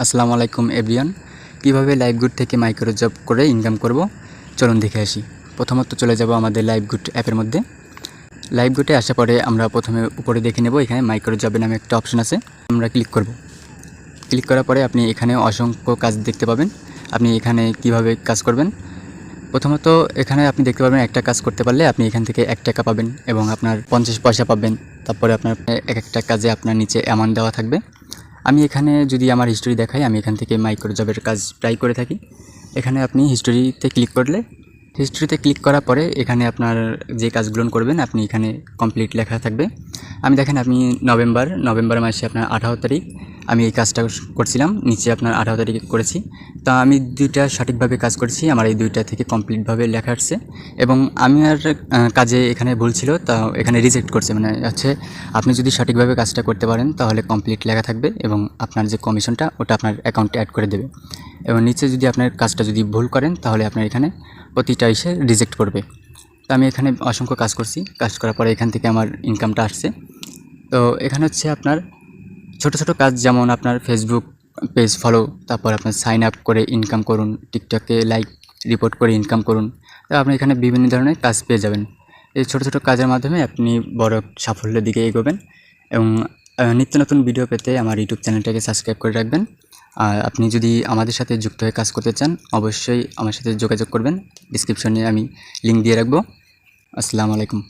আসসালামু আলাইকুম এভরিওয়ান। কীভাবে লাইভগুড থেকে মাইক্রো জব করে ইনকাম করব চলুন দেখে আসি। প্রথমত চলে যাব আমাদের লাইভগুড অ্যাপের মধ্যে। লাইভগুডে আসার পরে আমরা প্রথমে উপরে দেখে নেব, এখানে মাইক্রো জবের নামে একটা অপশন আছে, আমরা ক্লিক করব। ক্লিক করার পরে আপনি এখানে অসংখ্য কাজ দেখতে পাবেন। আপনি এখানে কিভাবে কাজ করবেন, প্রথমত এখানে আপনি দেখতে পাবেন একটা কাজ করতে পারলে আপনি এখান থেকে 1 টাকা পাবেন এবং আপনার 50 পয়সা পাবেন। তারপরে আপনার এক একটা কাজে আপনার নিচে অ্যামাউন্ট দেওয়া থাকবে। আমি এখানে যদি আমার হিস্টোরি দেখাই, আমি এখান থেকে মাইক্রো জবের কাজ প্রায় করে থাকি। এখানে আপনি হিস্টোরিতে ক্লিক করলে, হিস্টোরিতে ক্লিক করার পরে এখানে আপনার যে কাজগুলো করবেন আপনি এখানে কমপ্লিট লেখা থাকবে। আমি দেখেন আমি নভেম্বর মাসে আপনার 18 তারিখ আমি এই কাজটা করছিলাম, নিচে আপনার 18 তারিখে করেছি। তা আমি দুইটা সঠিকভাবে কাজ করেছি, আমার এই দুইটা থেকে কমপ্লিটভাবে লেখা আসছে। এবং আমি আর কাজে এখানে ভুল ছিল, তা এখানে রিজেক্ট করছে, মানে হচ্ছে আপনি যদি সঠিকভাবে কাজটা করতে পারেন তাহলে কমপ্লিট লেখা থাকবে এবং আপনার যে কমিশনটা ওটা আপনার অ্যাকাউন্টে অ্যাড করে দেবে। এবং নিচে যদি আপনার কাজটা যদি ভুল করেন তাহলে আপনার এখানে প্রতিটা এসে রিজেক্ট করবে। তো আমি এখানে অসংখ্য কাজ করছি, কাজ করার পরে এখান থেকে আমার ইনকামটা আসছে। তো এখানে হচ্ছে আপনার ছোট ছোট কাজ, যেমন আপনার ফেসবুক পেজ ফলো, তারপর আপনার সাইন আপ করে ইনকাম করুন, টিকটকে লাইক রিপোর্ট করে ইনকাম করুন। তো আপনি এখানে বিভিন্ন ধরনের কাজ পেয়ে যাবেন। এই ছোট ছোট কাজের মাধ্যমে আপনি বড় সাফল্যের দিকে এগোবেন। এবং নিত্য নতুন ভিডিও পেতে আমার ইউটিউব চ্যানেলটাকে সাবস্ক্রাইব করে রাখবেন। আর আপনি যদি আমাদের সাথে যুক্ত হয়ে কাজ করতে চান অবশ্যই আমার সাথে যোগাযোগ করবেন। ডিসক্রিপশনে আমি লিঙ্ক দিয়ে রাখবো। আসসালামু আলাইকুম।